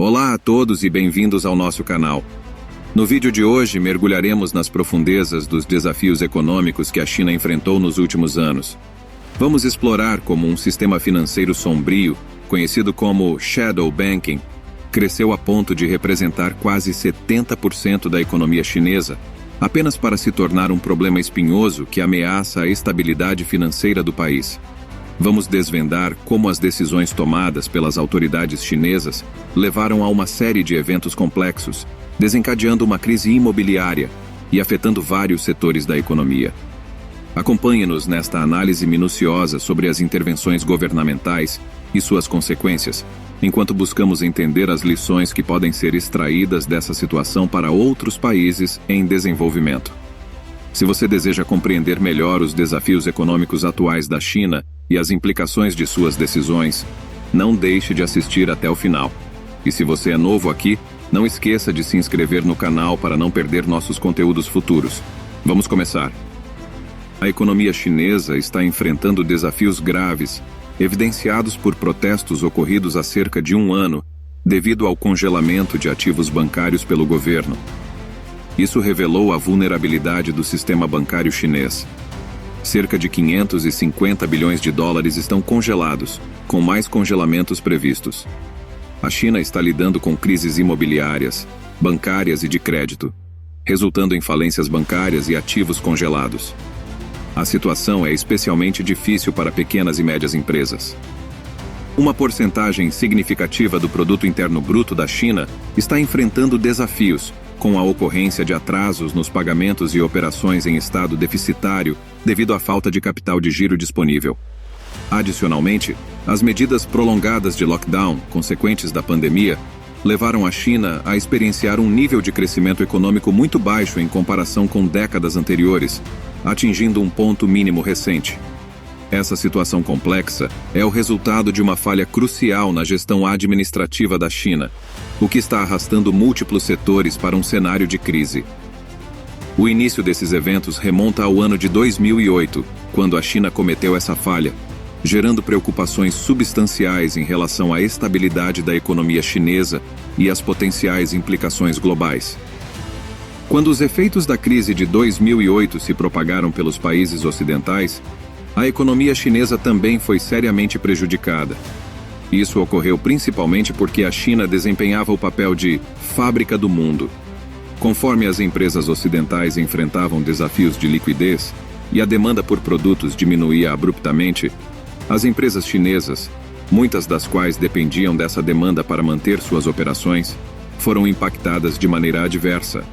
Olá a todos e bem-vindos ao nosso canal. No vídeo de hoje, mergulharemos nas profundezas dos desafios econômicos que a China enfrentou nos últimos anos. Vamos explorar como um sistema financeiro sombrio, conhecido como Shadow Banking, cresceu a ponto de representar quase 70% da economia chinesa, apenas para se tornar um problema espinhoso que ameaça a estabilidade financeira do país. Vamos desvendar como as decisões tomadas pelas autoridades chinesas levaram a uma série de eventos complexos, desencadeando uma crise imobiliária e afetando vários setores da economia. Acompanhe-nos nesta análise minuciosa sobre as intervenções governamentais e suas consequências, enquanto buscamos entender as lições que podem ser extraídas dessa situação para outros países em desenvolvimento. Se você deseja compreender melhor os desafios econômicos atuais da China e as implicações de suas decisões, não deixe de assistir até o final. E se você é novo aqui, não esqueça de se inscrever no canal para não perder nossos conteúdos futuros. Vamos começar. A economia chinesa está enfrentando desafios graves, evidenciados por protestos ocorridos há cerca de um ano, devido ao congelamento de ativos bancários pelo governo. Isso revelou a vulnerabilidade do sistema bancário chinês. Cerca de 550 bilhões de dólares estão congelados, com mais congelamentos previstos. A China está lidando com crises imobiliárias, bancárias e de crédito, resultando em falências bancárias e ativos congelados. A situação é especialmente difícil para pequenas e médias empresas. Uma porcentagem significativa do produto interno bruto da China está enfrentando desafios, com a ocorrência de atrasos nos pagamentos e operações em estado deficitário devido à falta de capital de giro disponível. Adicionalmente, as medidas prolongadas de lockdown, consequentes da pandemia, levaram a China a experienciar um nível de crescimento econômico muito baixo em comparação com décadas anteriores, atingindo um ponto mínimo recente. Essa situação complexa é o resultado de uma falha crucial na gestão administrativa da China, o que está arrastando múltiplos setores para um cenário de crise. O início desses eventos remonta ao ano de 2008, quando a China cometeu essa falha, gerando preocupações substanciais em relação à estabilidade da economia chinesa e as potenciais implicações globais. Quando os efeitos da crise de 2008 se propagaram pelos países ocidentais, a economia chinesa também foi seriamente prejudicada. Isso ocorreu principalmente porque a China desempenhava o papel de fábrica do mundo. Conforme as empresas ocidentais enfrentavam desafios de liquidez e a demanda por produtos diminuía abruptamente, as empresas chinesas, muitas das quais dependiam dessa demanda para manter suas operações, foram impactadas de maneira adversa.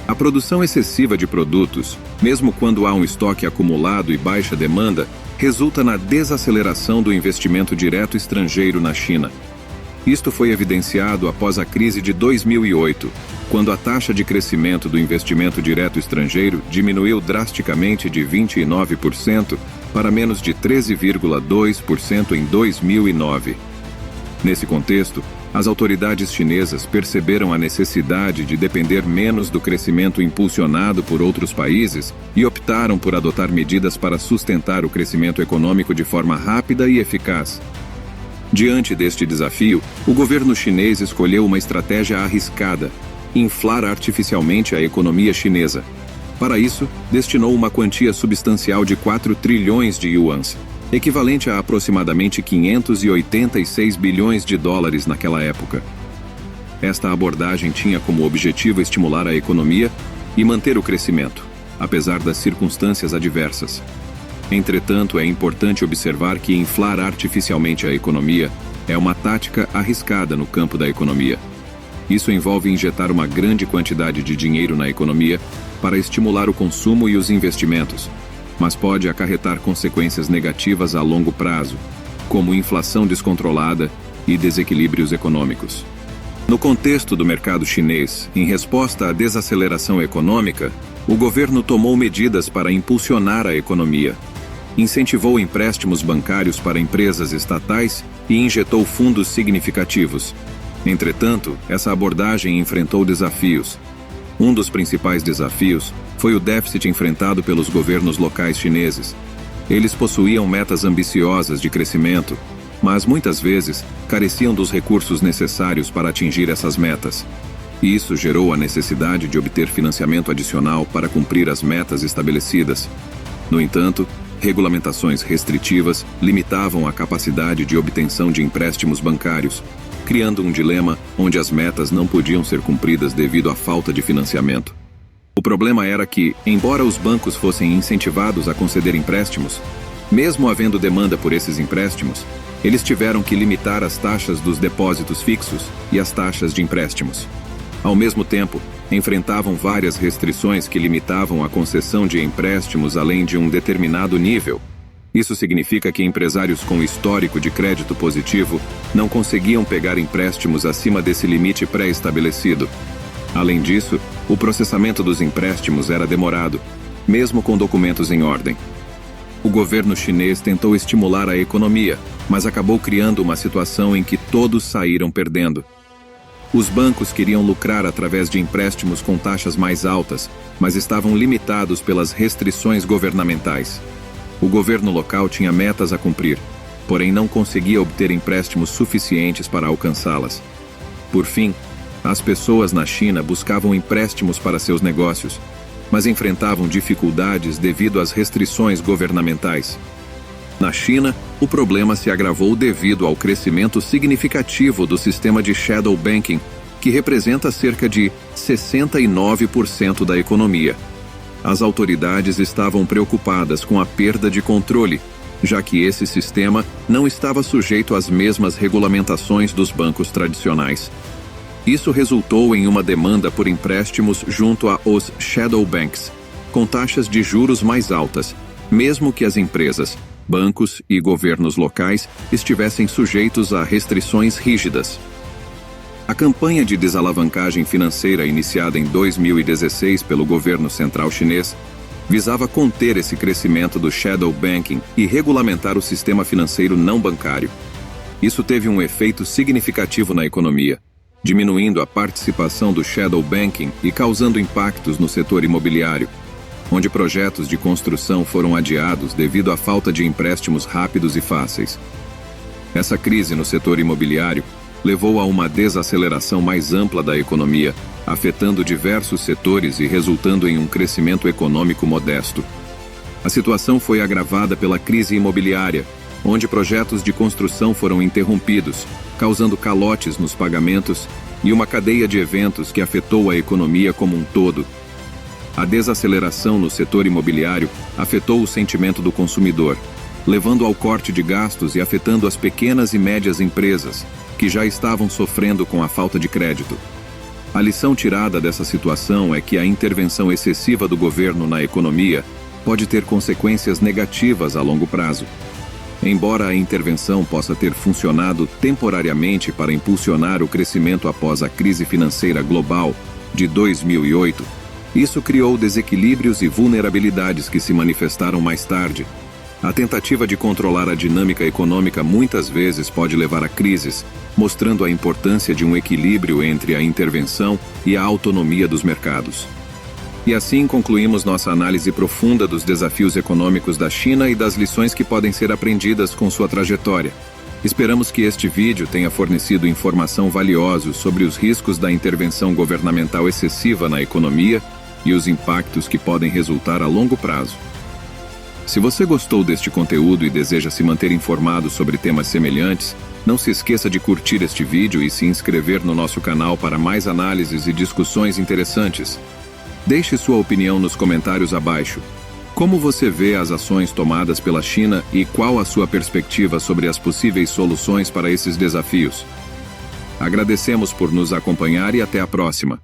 A produção excessiva de produtos, mesmo quando há um estoque acumulado e baixa demanda, resulta na desaceleração do investimento direto estrangeiro na China. Isto foi evidenciado após a crise de 2008, quando a taxa de crescimento do investimento direto estrangeiro diminuiu drasticamente de 29% para menos de 13,2% em 2009. Nesse contexto, as autoridades chinesas perceberam a necessidade de depender menos do crescimento impulsionado por outros países e optaram por adotar medidas para sustentar o crescimento econômico de forma rápida e eficaz. Diante deste desafio, o governo chinês escolheu uma estratégia arriscada: inflar artificialmente a economia chinesa. Para isso, destinou uma quantia substancial de 4 trilhões de yuans, equivalente a aproximadamente 586 bilhões de dólares naquela época. Esta abordagem tinha como objetivo estimular a economia e manter o crescimento, apesar das circunstâncias adversas. Entretanto, é importante observar que inflar artificialmente a economia é uma tática arriscada no campo da economia. Isso envolve injetar uma grande quantidade de dinheiro na economia para estimular o consumo e os investimentos, mas pode acarretar consequências negativas a longo prazo, como inflação descontrolada e desequilíbrios econômicos. No contexto do mercado chinês, em resposta à desaceleração econômica, o governo tomou medidas para impulsionar a economia. Incentivou empréstimos bancários para empresas estatais e injetou fundos significativos. Entretanto, essa abordagem enfrentou desafios. Um dos principais desafios foi o déficit enfrentado pelos governos locais chineses. Eles possuíam metas ambiciosas de crescimento, mas muitas vezes careciam dos recursos necessários para atingir essas metas. E isso gerou a necessidade de obter financiamento adicional para cumprir as metas estabelecidas. No entanto, regulamentações restritivas limitavam a capacidade de obtenção de empréstimos bancários, criando um dilema onde as metas não podiam ser cumpridas devido à falta de financiamento. O problema era que, embora os bancos fossem incentivados a conceder empréstimos, mesmo havendo demanda por esses empréstimos, eles tiveram que limitar as taxas dos depósitos fixos e as taxas de empréstimos. Ao mesmo tempo, enfrentavam várias restrições que limitavam a concessão de empréstimos além de um determinado nível. Isso significa que empresários com histórico de crédito positivo não conseguiam pegar empréstimos acima desse limite pré-estabelecido. Além disso, o processamento dos empréstimos era demorado, mesmo com documentos em ordem. O governo chinês tentou estimular a economia, mas acabou criando uma situação em que todos saíram perdendo. Os bancos queriam lucrar através de empréstimos com taxas mais altas, mas estavam limitados pelas restrições governamentais. O governo local tinha metas a cumprir, porém não conseguia obter empréstimos suficientes para alcançá-las. Por fim, as pessoas na China buscavam empréstimos para seus negócios, mas enfrentavam dificuldades devido às restrições governamentais. Na China, o problema se agravou devido ao crescimento significativo do sistema de shadow banking, que representa cerca de 69% da economia. As autoridades estavam preocupadas com a perda de controle, já que esse sistema não estava sujeito às mesmas regulamentações dos bancos tradicionais. Isso resultou em uma demanda por empréstimos junto aos shadow banks, com taxas de juros mais altas, mesmo que as empresas, bancos e governos locais estivessem sujeitos a restrições rígidas. A campanha de desalavancagem financeira iniciada em 2016 pelo governo central chinês visava conter esse crescimento do shadow banking e regulamentar o sistema financeiro não bancário. Isso teve um efeito significativo na economia, diminuindo a participação do shadow banking e causando impactos no setor imobiliário, onde projetos de construção foram adiados devido à falta de empréstimos rápidos e fáceis. Essa crise no setor imobiliário levou a uma desaceleração mais ampla da economia, afetando diversos setores e resultando em um crescimento econômico modesto. A situação foi agravada pela crise imobiliária, onde projetos de construção foram interrompidos, causando calotes nos pagamentos e uma cadeia de eventos que afetou a economia como um todo. A desaceleração no setor imobiliário afetou o sentimento do consumidor, levando ao corte de gastos e afetando as pequenas e médias empresas, que já estavam sofrendo com a falta de crédito. A lição tirada dessa situação é que a intervenção excessiva do governo na economia pode ter consequências negativas a longo prazo. Embora a intervenção possa ter funcionado temporariamente para impulsionar o crescimento após a crise financeira global de 2008, isso criou desequilíbrios e vulnerabilidades que se manifestaram mais tarde. A tentativa de controlar a dinâmica econômica muitas vezes pode levar a crises, mostrando a importância de um equilíbrio entre a intervenção e a autonomia dos mercados. E assim concluímos nossa análise profunda dos desafios econômicos da China e das lições que podem ser aprendidas com sua trajetória. Esperamos que este vídeo tenha fornecido informação valiosa sobre os riscos da intervenção governamental excessiva na economia e os impactos que podem resultar a longo prazo. Se você gostou deste conteúdo e deseja se manter informado sobre temas semelhantes, não se esqueça de curtir este vídeo e se inscrever no nosso canal para mais análises e discussões interessantes. Deixe sua opinião nos comentários abaixo. Como você vê as ações tomadas pela China e qual a sua perspectiva sobre as possíveis soluções para esses desafios? Agradecemos por nos acompanhar e até a próxima.